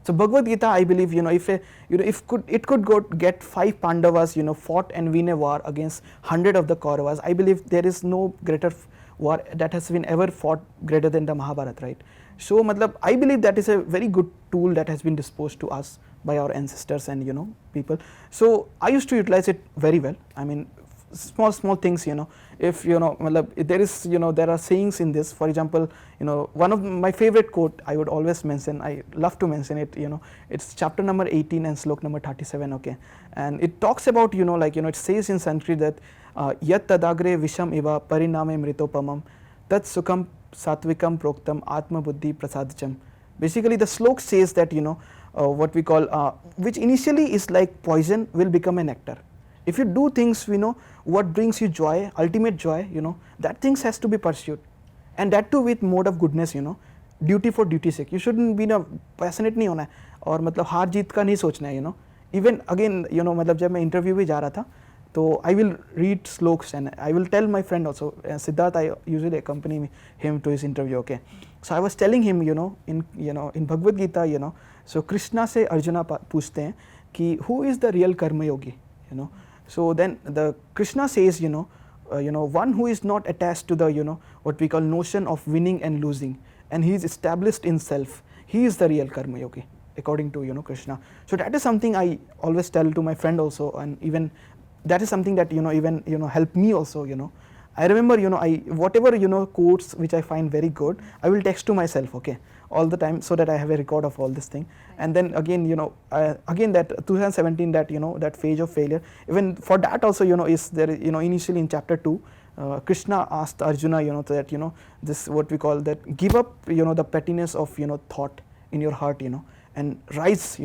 So Bhagavad Gita I believe you know if it could get 5 Pandavas you know fought and win a war against 100 of the Kauravas, I believe there is no greater war that has been ever fought greater than the Mahabharata, right? So matlab I believe that is a very good tool that has been disposed to us by our ancestors and you know people. So I used to utilize it very well. I mean small things, you know, if you know matlab there is you know there are sayings in this, for example you know one of my favorite quote I would always mention, I love to mention it, you know it's chapter number 18 and slok number 37, okay, and it talks about you know like you know it says in Sanskrit that yat tadagre visham iva pariname mritopamam tat sukham satvikam proktam atma buddhi prasadacham. Basically the slok says that you know what we call which initially is like poison will become a nectar. If you do things you know what brings you joy, ultimate joy, you know that things has to be pursued, and that too with mode of goodness, you know duty for duty sake. You shouldn't be ना passionate नहीं होना है और मतलब हार जीत का नहीं सोचना है, you know. Even again you know मतलब जब मैं इंटरव्यू भी जा रहा था तो I will read sloks and I will tell my friend also, Siddharth, I usually accompany him to his interview, okay. So I was telling him you know in Bhagavad Gita you know, so Krishna से अर्जुना पूछते हैं कि who is the real कर्म योगी, you know. So then the Krishna says you know one who is not attached to the you know what we call notion of winning and losing, and he is established in self, he is the real karma yogi according to you know Krishna. So that is something I always tell to my friend also, and even that is something that you know even you know help me also, you know. I remember you know I whatever you know quotes which I find very good I will text to myself, okay, all the time, so that I have a record of all this thing. And then again you know again that 2017 that you know that phase of failure, even for that also you know is there you know initially in chapter 2 Krishna asked Arjuna you know that you know this what we call that give up you know the pettiness of you know thought in your heart, you know, and rise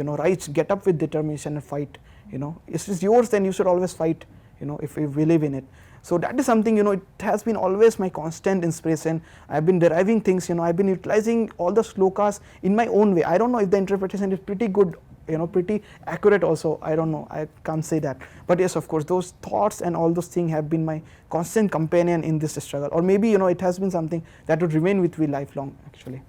get up with determination and fight, you know, it is yours, then you should always fight, you know, if you believe in it. So that is something you know it has been always my constant inspiration. I have been deriving things, you know, I have been utilizing all the slokas in my own way. I don't know if the interpretation is pretty good pretty accurate also. I don't know, I can't say that. But yes, of course, those thoughts and all those things have been my constant companion in this struggle. Or maybe, it has been something that would remain with me lifelong, actually.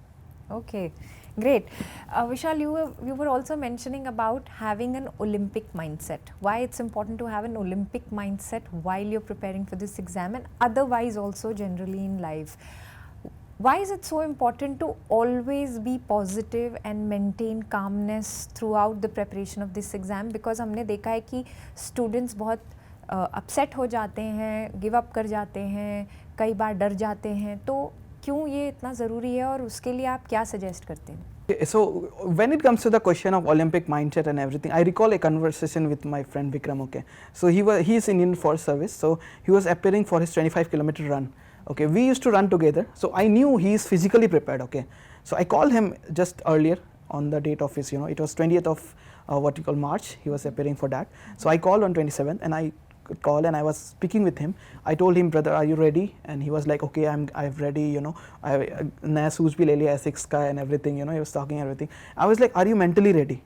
Okay, great. Vishal, you were also mentioning about having an Olympic mindset. Why it's important to have an Olympic mindset while you're preparing for this exam and otherwise also generally in life. Why is it so important to always be positive and maintain calmness throughout the preparation of this exam? Because हमने देखा है कि students बहुत upset हो जाते हैं, give up कर जाते हैं, कई बार डर जाते हैं, तो क्यों ये इतना ज़रूरी है और उसके लिए आप क्या suggest करते हैं? So when it comes to the question of Olympic mindset and everything, I recall a conversation with my friend Vikram. Okay, so he is in Indian Force Service, so he was appearing for his 25-kilometer run. Okay, we used to run together, so I knew he is physically prepared. Okay, so I called him just earlier on the date of his, it was 20th of what you call March. He was appearing for that, so I called on 27th and I call and I was speaking with him. I told him, brother, are you ready? And he was like, okay, I'm ready, I naya shoes bhi le liya hai 6 ka and everything, he was talking everything. I was like, are you mentally ready?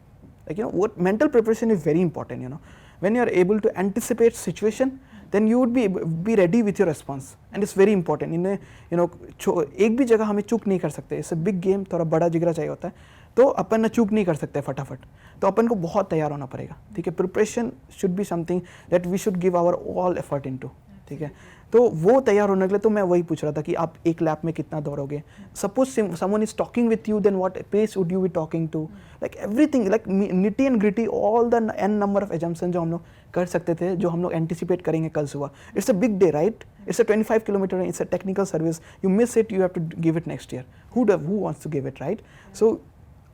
Like, what mental preparation is very important, when you are able to anticipate situation, then you would be ready with your response, and it's very important. एक भी जगह हमें चूक नहीं कर सकते. It's a big game, थोड़ा बड़ा जिगरा चाहिए होता है, तो अपन ना चूक नहीं कर सकते फटाफट, तो अपन को बहुत तैयार होना पड़ेगा. ठीक है, preparation should be something that we should give our all effort into. ठीक है, तो वो तैयार होने के लिए तो मैं वही पूछ रहा था कि आप एक लैप में कितना दौड़ोगे. Suppose someone is talking with you, then what pace would you be talking to, like everything, like nitty and gritty, all the n number of assumption जो हम लोग कर सकते थे, जो हम लोग एंटिसिपेट करेंगे कल सुबह. It's a big day, right? It's a 25 kilometre, it's a technical service. You miss it, you have to give it next year. Who wants to give it, right? So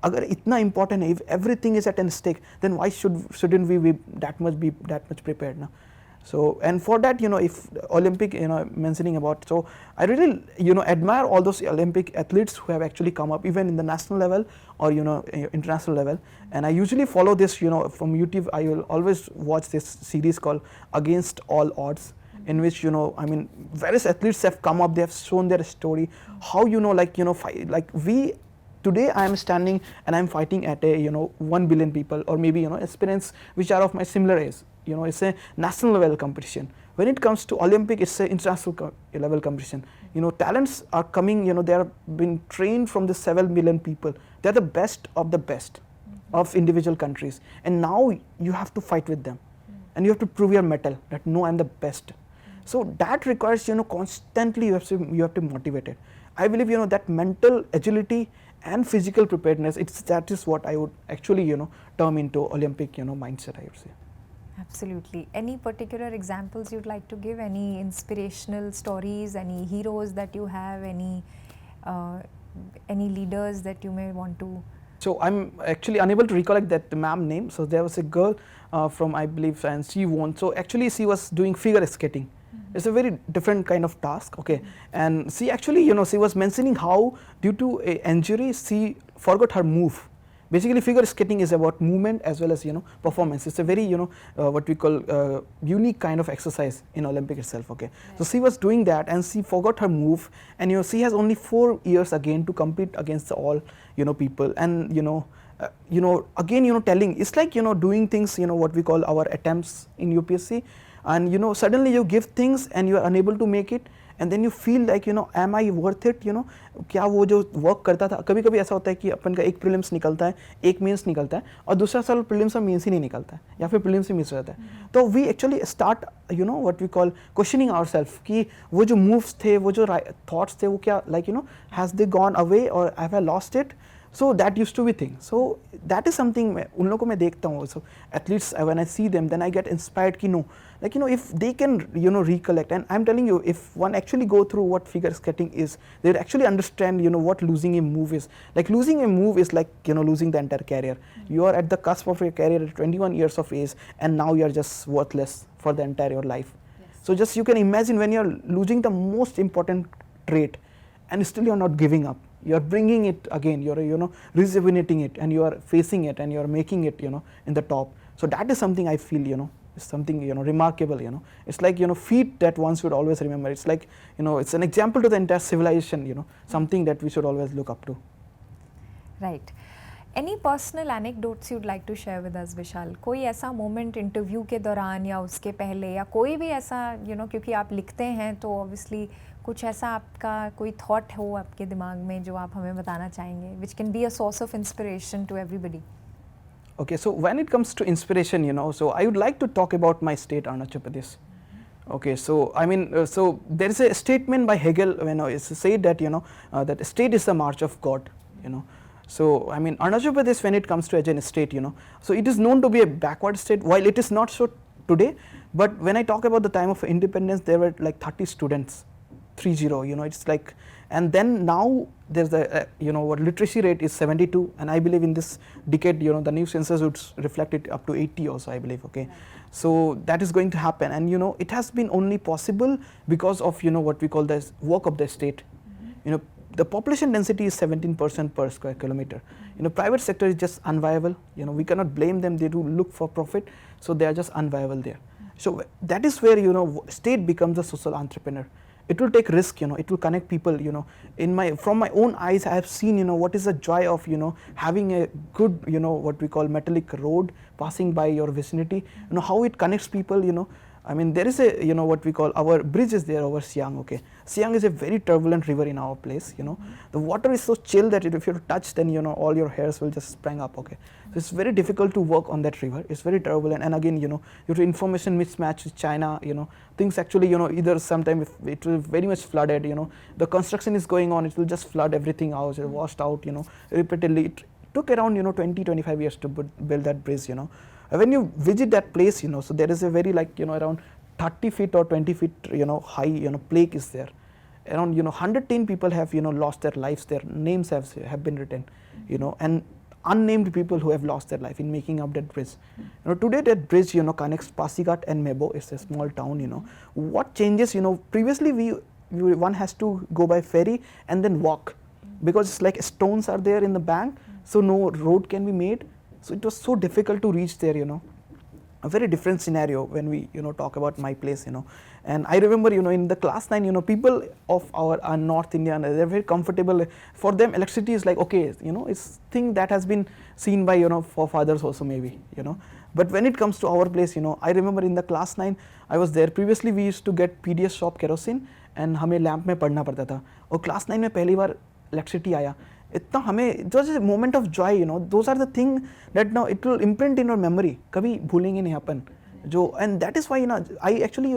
अगर इतना इंपॉर्टेंट है, if everything is at an stake, then why shouldn't we be that much prepared now? So, and for that, if Olympic, mentioning about, so I really, admire all those Olympic athletes who have actually come up even in the national level or, international level. And I usually follow this, from YouTube. I will always watch this series called Against All Odds, in which, various athletes have come up, they have shown their story, how, fight, we, today I am standing and I am fighting at a 1 billion people, or maybe aspirants which are of my similar age. It's a national level competition. When it comes to Olympic, it's an international level competition. Talents are coming. They are being trained from the 7 million people. They are the best of the best of individual countries, and now you have to fight with them, and you have to prove your mettle that no, I'm the best. So that requires constantly you have to motivate it. I believe that mental agility and physical preparedness, that is what I would actually term into Olympic mindset, I would say. Absolutely. Any particular examples you'd like to give? Any inspirational stories? Any heroes that you have? Any leaders that you may want to? So I'm actually unable to recollect that ma'am name. So there was a girl from, I believe, and she won. So actually she was doing figure skating. It's a very different kind of task, okay. And she actually, she was mentioning how due to an injury she forgot her move. Basically, figure skating is about movement as well as performance. It's a very what we call unique kind of exercise in Olympic itself. Okay, yeah. So she was doing that and she forgot her move, and she has only 4 years again to compete against all people, and again telling, it's like doing things what we call our attempts in UPSC, and suddenly you give things and you are unable to make it. And then you feel like am I worth it, क्या वो जो work करता था. कभी कभी ऐसा होता है कि अपन का एक प्रीलिम्स निकलता है, एक मेंस निकलता है, और दूसरा साल प्रीलिम्स और मेंस ही नहीं निकलता है, या फिर प्रीलिम्स ही मिस हो जाता है. तो we actually start what we call questioning ourselves कि वो जो मूव्स थे, वो जो थॉट्स थे, वो क्या like has they gone away और have I lost it. So that used to be thing. So that is something उन लोगों को मैं देखता हूँ. So athletes, when I see them, then I get inspired कि no, like if they can recollect, and I'm telling you, if one actually go through what figure skating is, they would actually understand what losing a move is. Like losing a move is like losing the entire career. You are at the cusp of your career at 21 years of age, and now you are just worthless for the entire your life. Yes. So just you can imagine when you are losing the most important trait, and still you are not giving up. You are bringing it again, you are rejuvenating it, and you are facing it, and you are making it in the top. So that is something I feel is something remarkable. It's like feat that one should always remember. It's like it's an example to the entire civilization. Something that we should always look up to. Right. Any personal anecdotes you'd like to share with us, Vishal? कोई ऐसा moment interview के दौरान या उसके पहले या कोई भी ऐसा क्योंकि आप लिखते हैं तो obviously कुछ ऐसा आपका कोई thought हो आपके दिमाग में जो आप हमें बताना चाहेंगे, which can be a source of inspiration to everybody. Okay, so when it comes to inspiration, so I would like to talk about my state, Arunachal Pradesh. Okay, so I mean, so there is a statement by Hegel, it's said that that state is the march of God, So I mean, Arunachal Pradesh, when it comes to as a state, so it is known to be a backward state. While it is not so today, but when I talk about the time of independence, there were like 30 students, 30. It's like, and then now there's the what literacy rate is 72, and I believe in this decade, the new census would reflect it up to 80 also, I believe. Okay, so that is going to happen, and it has been only possible because of what we call the work of the state. The population density is 17% per square kilometer. Private sector is just unviable. We cannot blame them. They do look for profit, so they are just unviable there. So that is where state becomes a social entrepreneur. It will take risk. It will connect people. From my own eyes, I have seen what is the joy of having a good what we call metallic road passing by your vicinity. How it connects people. I mean, there is a what we call our bridge is there over Siang. Okay, Siang is a very turbulent river in our place. The water is so chill that if you touch, then all your hairs will just spring up. Okay, so it's very difficult to work on that river. It's very turbulent, and again due to information mismatch with China, things actually either sometime if it will very much flooded. The construction is going on, it will just flood everything out, washed out. Repeatedly. It took around 20-25 years to build that bridge. When you visit that place, so there is a very around 30 feet or 20 feet high plaque is there. Around 110 people have lost their lives. Their names have been written, and unnamed people who have lost their life in making up that bridge. Today that bridge connects Pasigat and Mebo. It's a small town. What changes? Previously one has to go by ferry and then walk because it's like stones are there in the bank, so no road can be made. So it was so difficult to reach there, a very different scenario when we, talk about my place, And I remember, in the class 9, people of our North India, they're very comfortable. For them, electricity is like, okay, it's thing that has been seen by, forefathers also maybe, But when it comes to our place, I remember in the class 9, I was there. Previously, we used to get PDS shop kerosene and हमें lamp में पढ़ना पड़ता था. और class 9 में पहली बार electricity आया. इतना हमें it was a moment of joy, those are the thing that now it will imprint in your memory. कभी भूलेंगे नहीं अपन. And that is why I actually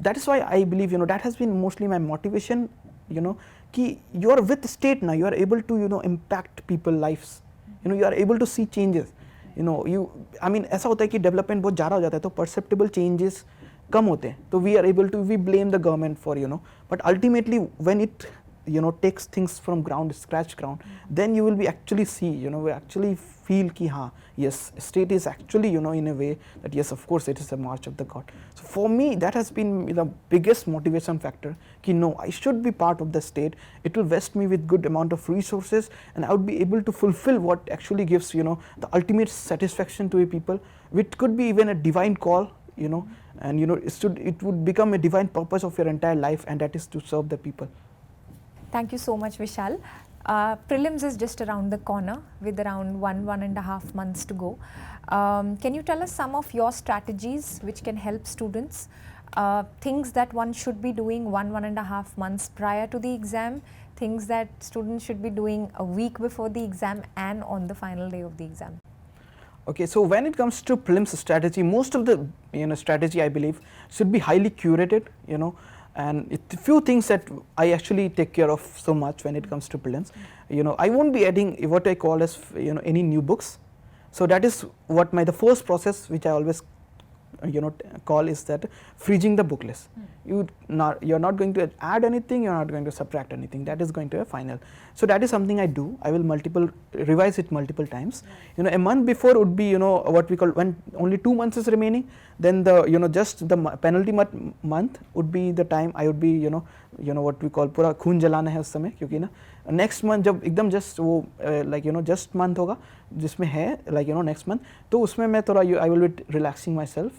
that is why I believe that has been mostly my motivation. कि you are with state now, you are able to impact people lives. You are able to see changes. I mean ऐसा होता है कि development बहुत ज़्यादा हो जाता है तो perceptible changes कम होते हैं. तो we are able to we blame the government for but ultimately when it takes things from ground, scratch ground, then you will be actually see, we actually feel ki haan, yes, state is actually, in a way that yes, of course, it is a march of the God. So for me, that has been the biggest motivation factor, ki no, I should be part of the state. It will vest me with good amount of resources, and I would be able to fulfill what actually gives, the ultimate satisfaction to a people, which could be even a divine call, and it would become a divine purpose of your entire life, and that is to serve the people. Thank you so much, Vishal. Prelims is just around the corner with around 1.5 months to go. Can you tell us some of your strategies which can help students? Things that one should be doing 1.5 months prior to the exam, things that students should be doing a week before the exam and on the final day of the exam. Okay, so when it comes to prelims strategy, most of the strategy I believe should be highly curated, and a few things that I actually take care of so much when it comes to prelims. I won't be adding what I call as any new books. So that is what the first process which I always call is that freezing the book list. You're not going to add anything, you're not going to subtract anything. That is going to be final. So that is something I do. I will revise it multiple times. A month before would be what we call when only 2 months is remaining. Then the just the penalty month would be the time I would be what we call पूरा खून जलाना है उस समय, क्योंकि ना next month जब एकदम just वो just month होगा जिसमें है next month, तो उसमें मैं थोड़ा I will be relaxing myself,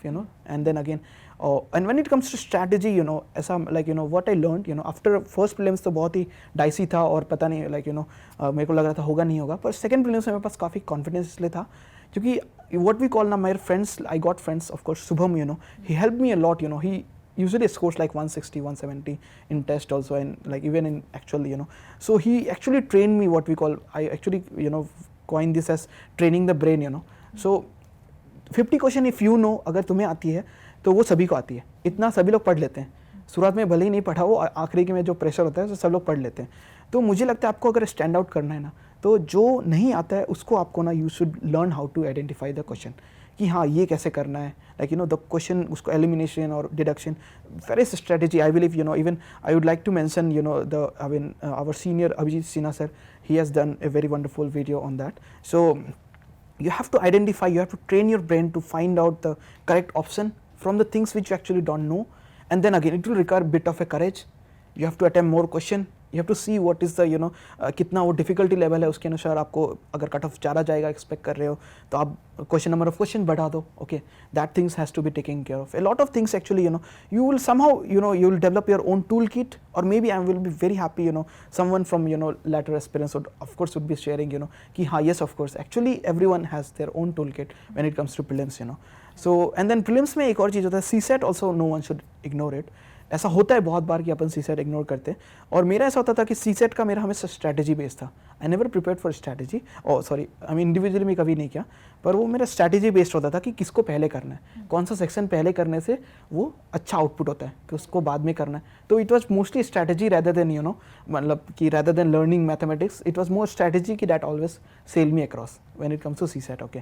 and then again and when it comes to strategy you know ऐसा like you know what I learned you know after first prelims तो बहुत ही डाइसी था और पता नहीं लाइक यू नो मेरे को लग रहा था होगा नहीं होगा, पर सेकंड प्रीलिम्स में मेरे पास काफ़ी कॉन्फिडेंस इसलिए था क्योंकि what we call now my friends, I got friends of course, Subham, you know, he helped me a lot, you know, he usually scores like 160 170 in test also, and like even in actually you know, so he actually trained me what we call, I actually you know coined this as training the brain, you know. So 50 question if you know अगर तुम्हें आती है तो वो सभी को आती है, इतना सभी लोग पढ़ लेते हैं, शुरुआत में भले ही नहीं पढ़ा हो, आखिरी के में जो प्रेशर होता है तो सब लोग पढ़ लेते हैं। तो मुझे लगता है आपको अगर स्टैंड आउट करना है ना, तो जो नहीं आता है उसको आपको ना you should learn how to identify the question कि हाँ ये कैसे करना है, like you know the question उसको एलिमिनेशन और deduction, various strategy I believe you know, even I would like to mention you know the I mean our senior Abhijit Sinha sir, he has done a very wonderful video on that. So you have to identify, you have to train your brain to find out the correct option from the things which you actually don't know, and then again it will require a bit of a courage. You have to attempt more question, you have to see what is the you know कितना वो difficulty level है, उसके अनुसार आपको अगर cut off ज़्यादा जाएगा expect कर रहे हो तो आप क्वेश्चन नंबर ऑफ क्वेश्चन बढ़ा दो. Okay, that things has to be taking care of. A lot of things actually you know you will somehow you know you will develop your own toolkit, or maybe I will be very happy you know someone from you know latter aspirants would of course would be sharing you know कि हाँ yes of course actually everyone has their own toolkit when it comes to prelims you know. So and then prelims में एक और चीज़ होता है, CSAT also no one should ignore it. ऐसा होता है बहुत बार कि अपन CSAT इग्नोर करते हैं, और मेरा ऐसा होता था कि CSAT का मेरा हमेशा स्ट्रैटेजी बेस्ड था. I never prepared for strategy, और सॉरी आई मीन इंडिविजुअली मैं कभी नहीं किया, पर वो मेरा स्ट्रैटेजी बेस्ड होता था कि किसको पहले करना है, कौन सा सेक्शन पहले करने से वो अच्छा आउटपुट होता है कि उसको बाद में करना है. तो it was mostly strategy rather than you know मतलब कि rather than learning mathematics, it was more strategy कि that always sail me across when it comes to CSAT. Okay,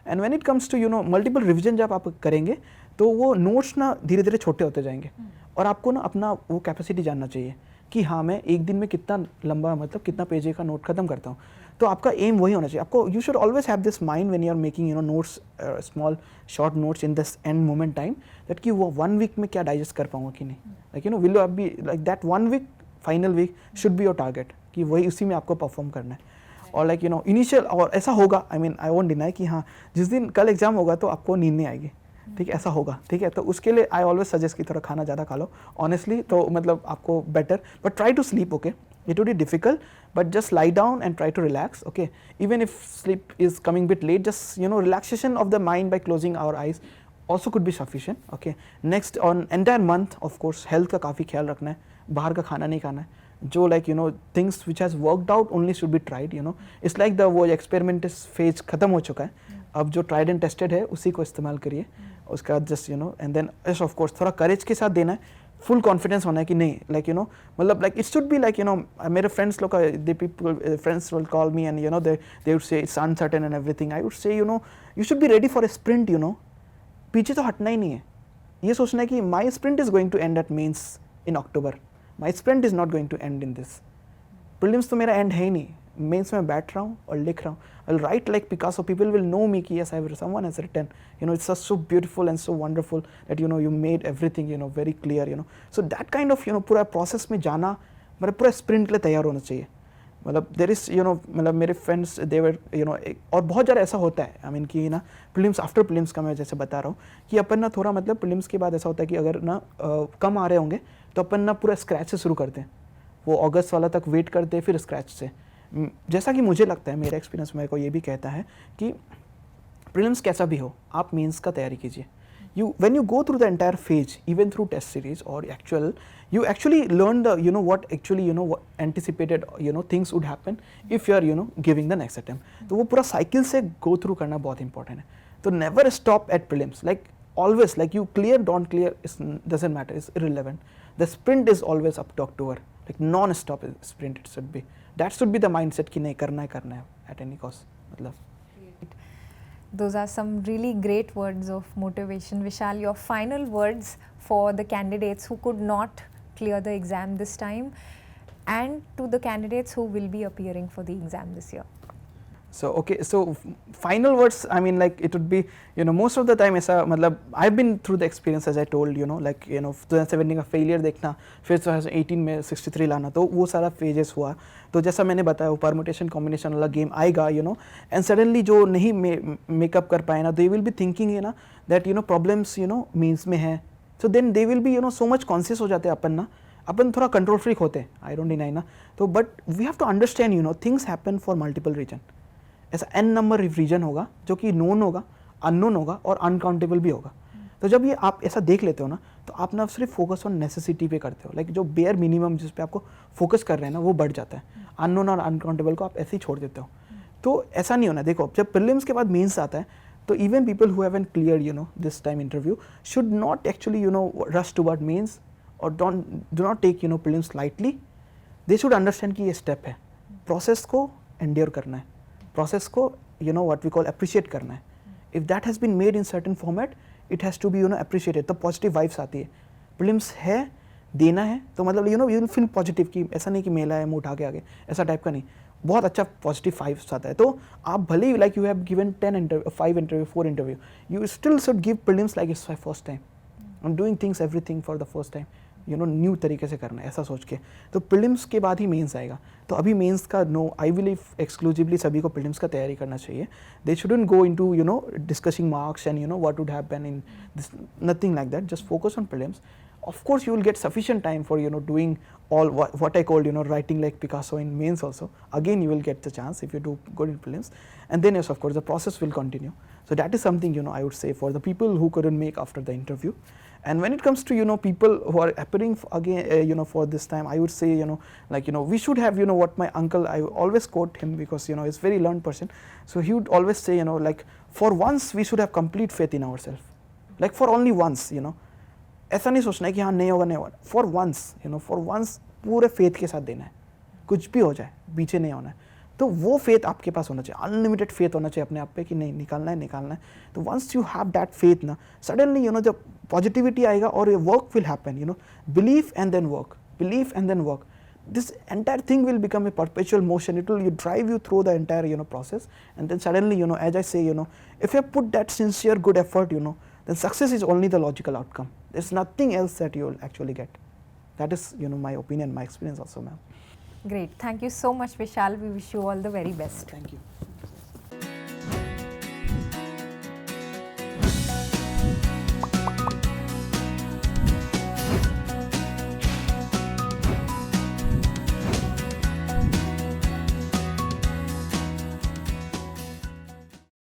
and when it comes to you know multiple revision जब आप करेंगे तो वो notes ना धीरे धीरे छोटे होते जाएंगे, और आपको ना अपना वो कैपेसिटी जानना चाहिए कि हाँ मैं एक दिन में कितना लंबा मतलब कितना पेज का नोट खत्म करता हूँ. तो आपका एम वही होना चाहिए आपको. You should always have this mind when you are making you know notes, small short notes in this end moment time, that कि वो 1 वीक में क्या डाइजेस्ट कर पाऊंगा कि नहीं, like you know will you be like that 1 week final week should be your target कि वही उसी में आपको परफॉर्म करना है. और लाइक यू नो इनिशियल और ऐसा होगा, I mean I won't deny कि हाँ जिस दिन कल एग्जाम होगा तो आपको नींद नहीं आएगी, ठीक है, ऐसा होगा, ठीक है. तो उसके लिए आई ऑलवेज सजेस्ट कि थोड़ा खाना ज़्यादा खा लो ऑनेस्टली, तो मतलब आपको better, but try to sleep. Okay, it would be difficult but just lie down and try to relax. Okay, even if sleep is coming bit late, just you know relaxation of the mind by closing our eyes also could be sufficient. Okay, next on entire month of course health का काफ़ी ख्याल रखना है, बाहर का खाना नहीं खाना है, जो like you know things which has worked out only should be tried, you know. It's like the वो एक्सपेरिमेंट फेज खत्म हो चुका है, अब जो ट्राइड एंड टेस्टेड है उसी को इस्तेमाल करिए. उसका just you know and then yes of course थोड़ा करेज के साथ देना है, फुल कॉन्फिडेंस होना है कि नहीं लाइक यू नो मतलब like it should be like you no मेरे फ्रेंड्स लोग का they people friends will call me and you know they would say it's uncertain and everything. I would say you know you should be ready for a sprint. You know पीछे तो हटना ही नहीं है, ये सोचना है कि my sprint is going to end at means in October, my sprint is not going to end in this. Prelims तो मेरा एंड है ही नहीं, मेंस में बैठ रहा हूँ और लिख रहा हूँ. I will write like Picasso, people will know me कि yes I someone has written, you know it's so beautiful and so wonderful that you know you made everything you know very clear. You know so that kind of you know पूरा process में जाना, मतलब पूरा sprint के लिए तैयार होना चाहिए. मतलब देर इज़ यू नो मतलब मेरे फ्रेंड्स देवर यू नो, और बहुत ज़्यादा ऐसा होता है आई मीन कि ना प्रीलिम्स आफ्टर प्रीलिम्स का मैं जैसे बता रहा हूँ कि अपन ना थोड़ा मतलब प्रीलिम्स के बाद ऐसा होता है कि अगर ना कम आ रहे होंगे तो अपन ना पूरा स्क्रैच से शुरू करते हैं, वो अगस्त वाला तक वेट करते हैं फिर स्क्रैच से. जैसा कि मुझे लगता है, मेरा एक्सपीरियंस मेरे को ये भी कहता है कि प्रीलिम्स कैसा भी हो आप मेंस का तैयारी कीजिए. When you go through the entire phase, even through test series or actual, you actually learn the you know what actually you know what anticipated you know things would happen if you are you know giving the next attempt. तो वो पूरा cycle से go through करना बहुत important है. तो never stop at prelims, like always, like you clear don't clear doesn't matter, it's irrelevant. The sprint is always up to October, like non-stop sprint it should be. That should be the mindset कि नहीं करना है at any cost. मतलब those are some really great words of motivation. Vishal, your final words for the candidates who could not clear the exam this time and to the candidates who will be appearing for the exam this year. So okay, so final words, I mean like it would be you know most of the time ऐसा मतलब I've been through the experience as I told you know like you know 2017 का failure देखना, फिर 2018 में 63 लाना, तो वो सारा phases हुआ. तो जैसा मैंने बताया वो परमुटेशन कॉम्बिनेशन वाला गेम आएगा यू नो, एंड सडनली जो नहीं मेकअप कर पाए ना, they will be thinking you ना that you know problems you know means में है, so then they will be so much conscious हो जाते हैं अपन ना, अपन थोड़ा कंट्रोल फ्रीक होते हैं, आई डोंट डिनाई ना, तो but we have to understand things happen for multiple reason. ऐसा n नंबर रीजन होगा जो कि नोन होगा, अननोन होगा और अनकाउंटेबल भी होगा. तो जब ये आप ऐसा देख लेते हो ना, तो आप ना सिर्फ फोकस ऑन नेसेसिटी पे करते हो, लाइक जो बेयर मिनिमम जिस पे आपको फोकस कर रहे हैं ना वो बढ़ जाता है. अननोन और अनकाउंटेबल को आप ऐसे ही छोड़ देते हो. तो ऐसा नहीं होना. देखो जब प्रीलिम्स के बाद मेंस आता है, तो even people who haven't clear this time interview should not actually rush toward mains और do not take prelims lightly. They should understand कि ये स्टेप है, प्रोसेस को एंड्योर करना है, प्रोसेस को व्हाट वी कॉल अप्रिशिएट करना है. If that has been made in certain format, it has to be appreciated. तो पॉजिटिव वाइब्स आती है. प्रीलिम्स है, देना है, तो मतलब यू विल फील पॉजिटिव कि ऐसा नहीं कि मेला है मुँह उठा के आगे, ऐसा टाइप का नहीं. बहुत अच्छा पॉजिटिव वाइब्स आता है. तो आप भले ही like you have given 10 interview, 5 interview, 4 interview, you still should give prelims like it's my first time. I am doing things everything for the first time, new तरीके से करना है, ऐसा सोच के. तो प्रीलिम्स के बाद ही मेंस आएगा. तो अभी मेंस का आई बिलीव एक्सक्लूसिवली सभी को प्रीलिम्स का तैयारी करना चाहिए. दे shouldn't go into discussing marks and what would happen in this, nothing like that. Just focus on prelims. Of course you will get sufficient time for doing all what I called writing like Picasso in mains also. Again you will get the chance if you do good in prelims, and then yes, of course the process will continue. So that is something I would say for the people who couldn't make after the interview. And when it comes to people who are appearing again for this time, I would say like we should have what my uncle, I always quote him because he's very learned person. So he would always say like for once we should have complete faith in ourselves, like for only once. ऐसा नहीं सोचना है कि हाँ नहीं होगा नहीं होगा. फॉर वंस पूरे फेथ के साथ देना है, कुछ भी हो जाए पीछे नहीं होना है. तो वो फेथ आपके पास होना चाहिए, अनलिमिटेड फेथ होना चाहिए अपने आप पे कि नहीं निकालना है. तो once you have that faith ना, सडनली जब पॉजिटिविटी आएगा और ये work will happen. Believe and then work. This entire thing will become a perpetual motion. It will drive you through the entire process, and then suddenly as I say if you put that sincere good effort then success is only the logical outcome. There's nothing else that you will actually get. That is my opinion, my experience also, ma'am. Great. Thank you so much, Vishal. We wish you all the very best. Thank you.